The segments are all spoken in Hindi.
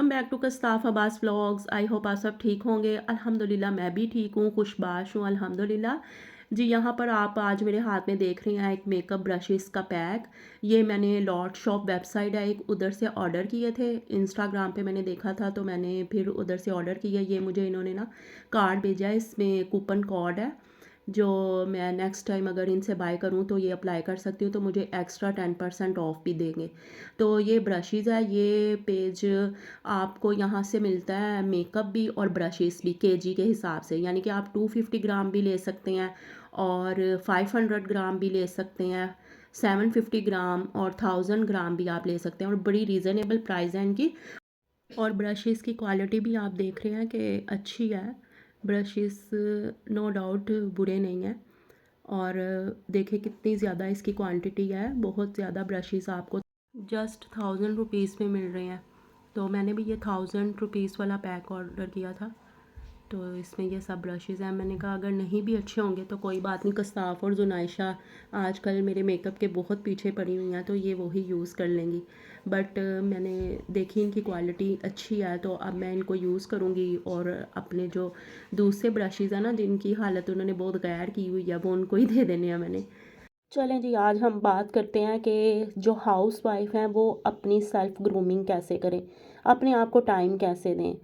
Welcome back to Kastaf Abbas vlogs. I hope आप सब ठीक होंगे। अल्हम्दुलिल्लाह मैं भी ठीक हूँ, खुशबाश हूँ अल्हम्दुलिल्लाह। जी, यहाँ पर आप आज मेरे हाथ में देख रही हैं एक मेकअप ब्रशेस का पैक। ये मैंने लॉट शॉप वेबसाइट है एक, उधर से ऑर्डर किए थे। इंस्टाग्राम पे मैंने देखा था तो मैंने फिर उधर से ऑर्डर किया। ये मुझे इन्होंने ना कार्ड भेजा है, इसमें कूपन कोड है जो मैं नेक्स्ट टाइम अगर इनसे बाय करूँ तो ये अप्लाई कर सकती हूँ, तो मुझे एक्स्ट्रा 10% ऑफ भी देंगे। तो ये ब्रशेज़ है, ये पेज आपको यहाँ से मिलता है मेकअप भी और ब्रशेस भी केजी के हिसाब से, यानी कि आप 250 ग्राम भी ले सकते हैं और 500 ग्राम भी ले सकते हैं, 750 ग्राम और 1000 ग्राम भी आप ले सकते हैं और बड़ी रीज़नेबल प्राइस है इनकी। और ब्रशेस की क्वालिटी भी आप देख रहे हैं कि अच्छी है। ब्रशेस नो डाउट बुरे नहीं हैं। और देखिए कितनी ज़्यादा इसकी क्वांटिटी है, बहुत ज़्यादा ब्रशेस आपको जस्ट 1000 रुपीज़ में मिल रहे हैं। तो मैंने भी ये 1000 रुपीज़ वाला पैक ऑर्डर किया था। तो इसमें ये सब ब्रशेज़ हैं। मैंने कहा अगर नहीं भी अच्छे होंगे तो कोई बात नहीं, कस्ताफ़ और जुनाइशा आजकल मेरे मेकअप के बहुत पीछे पड़ी हुई हैं तो ये वही यूज़ कर लेंगी। बट मैंने देखी इनकी क्वालिटी अच्छी है तो अब मैं इनको यूज़ करूँगी। और अपने जो दूसरे ब्रशेज़ हैं ना जिनकी हालत उन्होंने बहुत गैर की हुई है वो उनको ही दे देने हैं मैंने। चलें जी, आज हम बात करते हैं कि जो हाउस वाइफ हैं वो अपनी सेल्फ ग्रूमिंग कैसे करें, अपने आप को टाइम कैसे दें।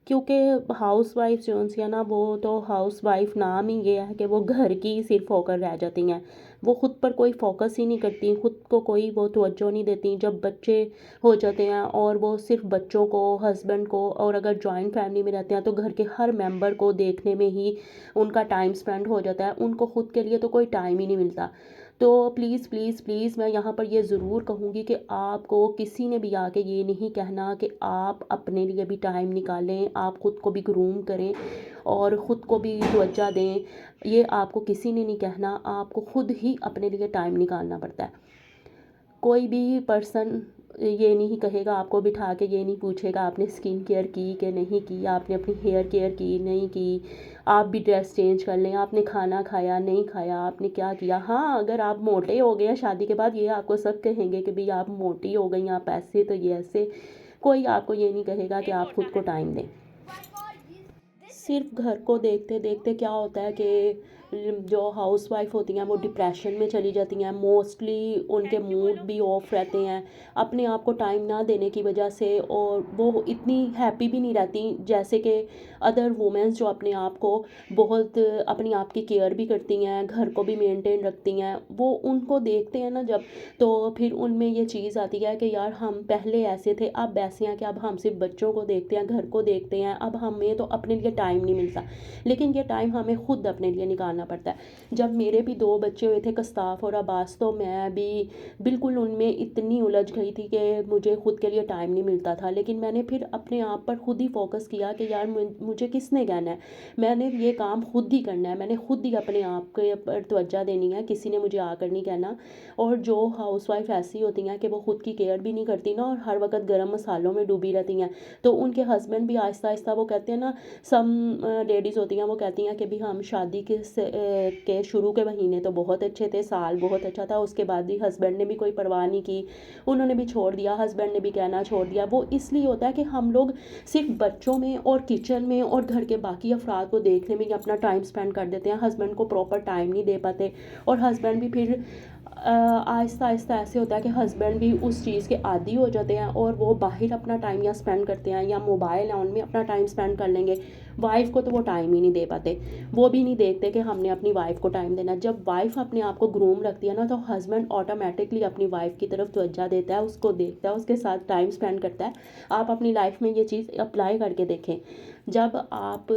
क्योंकि हाउस वाइफ जो सी है ना, वो तो हाउस वाइफ नाम ही ये है कि वो घर की ही सिर्फ होकर रह जाती हैं। वो ख़ुद पर कोई फोकस ही नहीं करती, ख़ुद को कोई वो तवज्जो नहीं देती। जब बच्चे हो जाते हैं और वो सिर्फ बच्चों को, हस्बैंड को, और अगर जॉइंट फैमिली में रहते हैं तो घर के हर मेंबर को देखने में ही उनका टाइम स्पेंड हो जाता है। उनको ख़ुद के लिए तो कोई टाइम ही नहीं मिलता। तो प्लीज़ प्लीज़ प्लीज़ मैं यहाँ पर ये ज़रूर कहूँगी कि आपको किसी ने भी आके ये नहीं कहना कि आप अपने लिए भी टाइम निकालें, आप ख़ुद को भी ग्रूम करें और ख़ुद को भी तवज्जो दें। ये आपको किसी ने नहीं कहना, आपको ख़ुद ही अपने लिए टाइम निकालना पड़ता है। कोई भी पर्सन ये नहीं कहेगा, आपको बिठा के ये नहीं पूछेगा आपने स्किन केयर की कि नहीं की, आपने अपनी हेयर केयर की नहीं की, आप भी ड्रेस चेंज कर लें, आपने खाना खाया नहीं खाया, आपने क्या किया। हाँ, अगर आप मोटे हो गए हैं शादी के बाद, ये आपको सब कहेंगे कि भाई आप मोटी हो गई, आप ऐसे, तो ये ऐसे। कोई आपको ये नहीं कहेगा कि आप खुद को टाइम दें। सिर्फ घर को देखते देखते क्या होता है कि जो हाउस वाइफ होती हैं वो डिप्रेशन में चली जाती हैं। मोस्टली उनके मूड भी ऑफ रहते हैं अपने आप को टाइम ना देने की वजह से, और वो इतनी हैप्पी भी नहीं रहती जैसे कि अदर वुमेंस जो अपने आप को बहुत अपनी आप की केयर भी करती हैं, घर को भी मेंटेन रखती हैं। वो उनको देखते हैं ना जब, तो फिर उनमें ये चीज़ आती है कि यार हम पहले ऐसे थे, अब ऐसे हैं कि अब हम सिर्फ बच्चों को देखते हैं, घर को देखते हैं, अब हमें तो अपने लिए टाइम नहीं मिलता। लेकिन ये टाइम हमें खुद अपने लिए निकालना पड़ता है। जब मेरे भी दो बच्चे हुए थे, कस्ताफ और अब्बास, तो मैं भी बिल्कुल उनमें इतनी उलझ गई थी कि मुझे खुद के लिए टाइम नहीं मिलता था। लेकिन मैंने फिर अपने आप पर खुद ही फोकस किया कि यार मुझे किसने कहना है, मैंने ये काम खुद ही करना है, मैंने खुद ही अपने आप के पर तवज्जो देनी है, किसी ने मुझे आकर नहीं कहना। और जो हाउसवाइफ ऐसी होती हैं कि वो खुद की केयर भी नहीं करती ना, और हर वक्त गर्म मसालों में डूबी रहती हैं, तो उनके हस्बैंड भी आहिस्ता आहिस्ता, वो कहते हैं ना, सम लेडीज़ होती हैं वो कहती हैं कि भी हम शादी के शुरू के महीने तो बहुत अच्छे थे, साल बहुत अच्छा था, उसके बाद भी हस्बैंड ने भी कोई परवाह नहीं की, उन्होंने भी छोड़ दिया, हस्बैंड ने भी कहना छोड़ दिया। वो इसलिए होता है कि हम लोग सिर्फ बच्चों में और किचन में और घर के बाकी अफराद को देखने में ही अपना टाइम स्पेंड कर देते हैं, हस्बैंड को प्रॉपर टाइम नहीं दे पाते। और हस्बैंड भी फिर आहिस्ता आहिस्ता ऐसे होता है कि हस्बैंड भी उस चीज़ के आदी हो जाते हैं और वो बाहर अपना टाइम या स्पेंड करते हैं या मोबाइल है उनमें अपना टाइम स्पेंड कर लेंगे। वाइफ को तो वो टाइम ही नहीं दे पाते, वो भी नहीं देखते कि हमने अपनी वाइफ को टाइम देना। जब वाइफ अपने आप को ग्रूम रखती है ना, तो हस्बैंड ऑटोमेटिकली अपनी वाइफ की तरफ तवज्जो देता है, उसको देखता है, उसके साथ टाइम स्पेंड करता है। आप अपनी लाइफ में ये चीज़ अप्लाई करके देखें। जब आप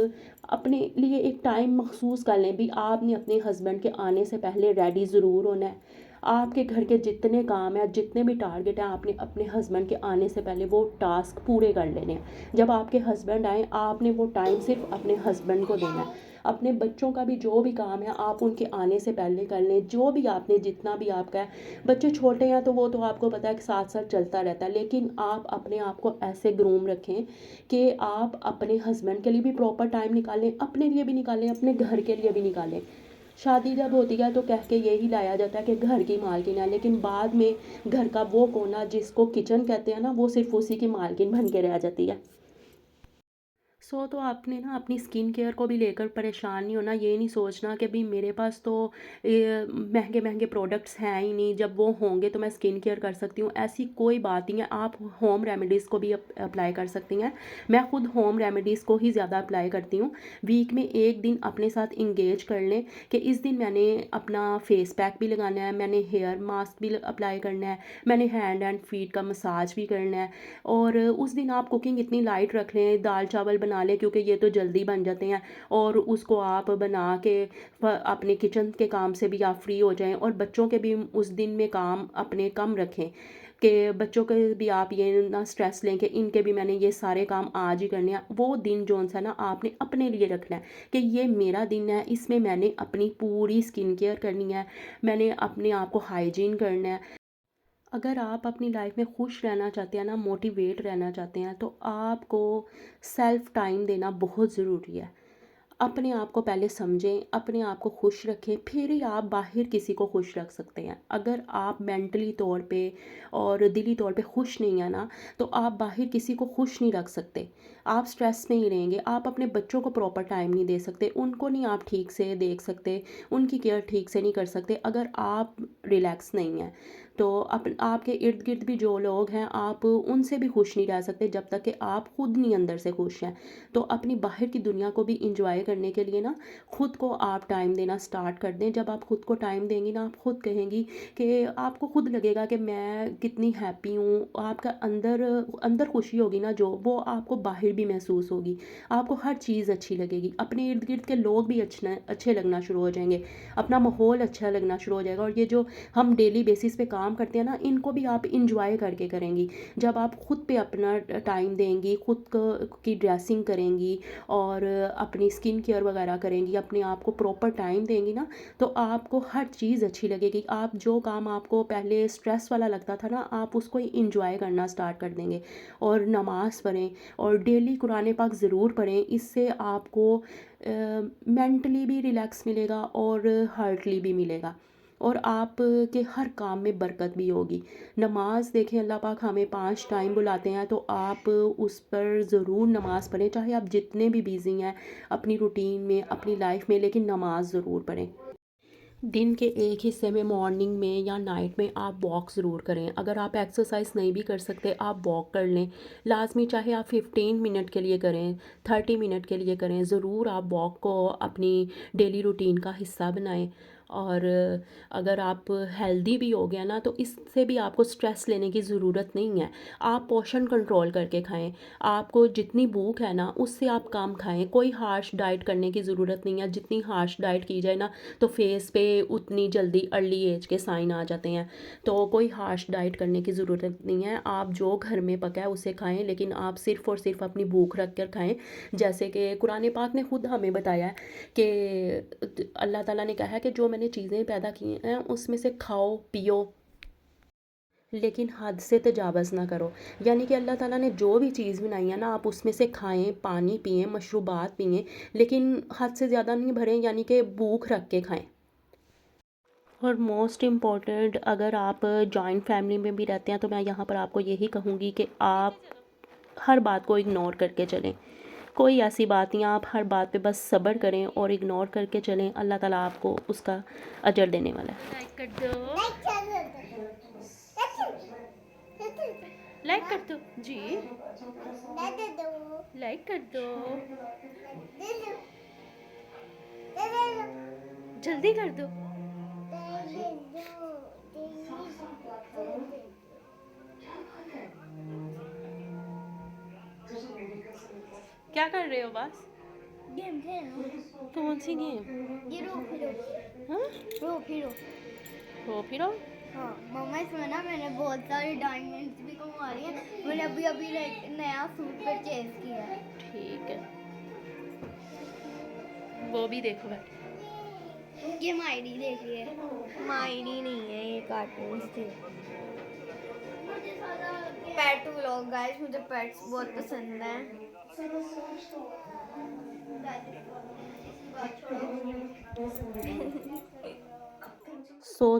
अपने लिए एक टाइम मखसूस कर लें, भी आपने अपने हस्बैंड के आने से पहले रेडी ज़रूर होना है। आपके घर के जितने काम हैं, जितने भी टारगेट हैं, आपने अपने हस्बैंड के आने से पहले वो टास्क पूरे कर लेने हैं। जब आपके हस्बैंड आए, आपने वो टाइम सिर्फ अपने हस्बैंड को देना है। अपने बच्चों का भी जो भी काम है आप उनके आने से पहले कर लें, जो भी आपने जितना भी आपका है। बच्चे छोटे हैं तो वो तो आपको पता है कि साथ साथ चलता रहता है, लेकिन आप अपने आप को ऐसे ग्रूम रखें कि आप अपने हस्बैंड के लिए भी प्रॉपर टाइम निकालें, अपने लिए भी निकालें, अपने घर के लिए भी निकालें। शादी जब होती है तो कह के यही लाया जाता है कि घर की मालकिन है, लेकिन बाद में घर का वो कोना जिसको किचन कहते हैं ना, वो सिर्फ़ उसी की मालकिन बन के रह जाती है। तो आपने ना अपनी स्किन केयर को भी लेकर परेशान नहीं होना, ये नहीं सोचना कि भई मेरे पास तो महँगे-महँगे प्रोडक्ट्स हैं ही नहीं, जब वो होंगे तो मैं स्किन केयर कर सकती हूँ, ऐसी कोई बात नहीं है। आप होम रेमेडीज़ को भी अप्लाई कर सकती हैं। मैं खुद होम रेमेडीज़ को ही ज़्यादा अप्लाई करती हूँ। वीक में 1 दिन अपने साथ एंगेज कर लें कि इस दिन मैंने अपना फेस पैक भी लगाना है, मैंने हेयर मास्क भी अप्लाई करना है, मैंने हैंड एंड फीट का मसाज भी करना है। और उस दिन आप कुकिंग इतनी लाइट रख लें, दाल चावल बना लें क्योंकि ये तो जल्दी बन जाते हैं, और उसको आप बना के अपने किचन के काम से भी आप फ्री हो जाएं, और बच्चों के भी उस दिन में काम अपने कम रखें कि बच्चों के भी आप ये ना स्ट्रेस लें कि इनके भी मैंने ये सारे काम आज ही करने हैं। वो दिन जोन सा ना आपने अपने लिए रखना है कि ये मेरा दिन है, इसमें मैंने अपनी पूरी स्किन केयर करनी है, मैंने अपने आप को हाइजीन करना है। अगर आप अपनी लाइफ में खुश रहना चाहते हैं ना, मोटिवेट रहना चाहते हैं, तो आपको सेल्फ टाइम देना बहुत ज़रूरी है। अपने आप को पहले समझें, अपने आप को खुश रखें, फिर ही आप बाहर किसी को खुश रख सकते हैं। अगर आप मेंटली तौर पे और दिली तौर पे खुश नहीं हैं ना, तो आप बाहर किसी को खुश नहीं रख सकते। आप स्ट्रेस में ही रहेंगे, आप अपने बच्चों को प्रॉपर टाइम नहीं दे सकते, उनको नहीं आप ठीक से देख सकते, उनकी केयर ठीक से नहीं कर सकते अगर आप रिलैक्स नहीं हैं। तो आपके इर्द-गिर्द भी जो लोग हैं, आप उनसे भी खुश नहीं रह सकते जब तक कि आप खुद नहीं अंदर से खुश हैं। तो अपनी बाहर की दुनिया को भी एंजॉय करने के लिए ना खुद को आप टाइम देना स्टार्ट कर दें। जब आप खुद को टाइम देंगी ना, आप खुद कहेंगी कि आपको खुद लगेगा कि मैं कितनी हैप्पी हूँ। आपका अंदर अंदर खुशी होगी ना, जो वो आपको बाहर भी महसूस होगी। आपको हर चीज़ अच्छी लगेगी, अपने इर्द गिर्द के लोग भी अच्छे लगना शुरू हो जाएंगे, अपना माहौल अच्छा लगना शुरू हो जाएगा। और ये जो हम डेली बेसिस पे काम करते हैं ना, इनको भी आप इंजॉय करके करेंगी। जब आप खुद पे अपना टाइम देंगी, खुद की ड्रेसिंग करेंगी और अपनी स्किन केयर वगैरह करेंगी, अपने आप को प्रॉपर टाइम देंगी ना, तो आपको हर चीज़ अच्छी लगेगी। आप जो काम आपको पहले स्ट्रेस वाला लगता था ना, आप उसको इंजॉय करना स्टार्ट कर देंगे। और नमाज़ पढ़ें और डेली कुरान पाक ज़रूर पढ़ें, इससे आपको मेंटली भी रिलैक्स मिलेगा और हार्टली भी मिलेगा, और आप के हर काम में बरकत भी होगी। नमाज़ देखें, अल्लाह पाक हमें 5 टाइम बुलाते हैं, तो आप उस पर ज़रूर नमाज़ पढ़ें, चाहे आप जितने भी बिज़ी हैं अपनी रूटीन में, अपनी लाइफ में, लेकिन नमाज़ ज़रूर पढ़ें। दिन के एक हिस्से में मॉर्निंग में या नाइट में आप वॉक ज़रूर करें। अगर आप एक्सरसाइज नहीं भी कर सकते, आप वॉक कर लें लाजमी, चाहे आप 15 मिनट के लिए करें, 30 मिनट के लिए करें, ज़रूर आप वॉक को अपनी डेली रूटीन का हिस्सा बनाएं। और अगर आप हेल्दी भी हो गया ना, तो इससे भी आपको स्ट्रेस लेने की ज़रूरत नहीं है। आप पोर्शन कंट्रोल करके खाएं, आपको जितनी भूख है ना उससे आप कम खाएं, कोई हार्श डाइट करने की ज़रूरत नहीं है। जितनी हार्श डाइट की जाए ना, तो फेस पे उतनी जल्दी अर्ली एज के साइन आ जाते हैं। तो कोई हार्श डाइट करने की ज़रूरत नहीं है, आप जो घर में पका है उसे खाएं, लेकिन आप सिर्फ़ और सिर्फ अपनी भूख रख कर खाएं। जैसे कि कुरान पाक ने खुद हमें बताया है कि अल्लाह ताला ने कहा है कि जो मैंने चीज़ें पैदा की हैं उसमें से खाओ पियो, लेकिन हद से तजावज़ ना करो। यानी कि अल्लाह ताला ने जो भी चीज़ बनाई है ना, आप उसमें से खाएं, पानी पिएं, मशरूबात पिएं, लेकिन हद से ज़्यादा नहीं भरें, यानी कि भूख रख के खाएं। और मोस्ट इम्पॉर्टेंट, अगर आप जॉइंट फैमिली में भी रहते हैं, तो मैं यहाँ पर आपको यही कहूँगी कि आप हर बात को इग्नोर करके चलें। कोई ऐसी बात नहीं, आप हर बात पे बस सब्र करें और इग्नोर करके चलें, अल्लाह ताला आपको उसका अजर देने वाला है। लाइक कर दो, लाइक कर दो जी, लाइक कर दो, जल्दी कर दो। क्या कर रहे हो बस? गेम खेल रहा हूँ। कौन सी गेम? ये रो फिरो, हाँ, रो फिरो। हो फिरो। हाँ मम्मा, इसमें ना मैंने बहुत सारी डायमंड्स भी कमा रही हैं। मैंने अभी अभी नया सूट परचेज किया है। ठीक है, वो भी देखो बैठ। ये मायरी देखिए, मायरी नहीं है, ये कार्टून्स थे। पेट व्लॉग गाइस, मुझे पेट्स बहुत पसंद हैं।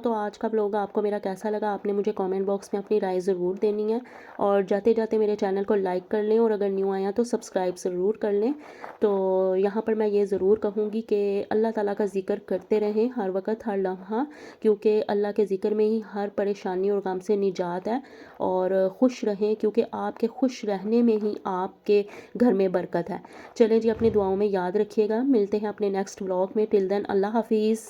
तो आज का व्लॉग आपको मेरा कैसा लगा, आपने मुझे कमेंट बॉक्स में अपनी राय ज़रूर देनी है। और जाते जाते मेरे चैनल को लाइक कर लें और अगर न्यू आया तो सब्सक्राइब ज़रूर कर लें। तो यहाँ पर मैं ये ज़रूर कहूँगी कि अल्लाह ताला का ज़िक्र करते रहें हर वक्त हर लम्हा, क्योंकि अल्लाह के ज़िक्र में ही हर परेशानी और गम से निजात है। और खुश रहें, क्योंकि आपके खुश रहने में ही आपके घर में बरकत है। चलें जी, अपनी दुआओं में याद रखिएगा। मिलते हैं अपने नेक्स्ट व्लॉग में। टिल देन अल्लाह हाफिज़।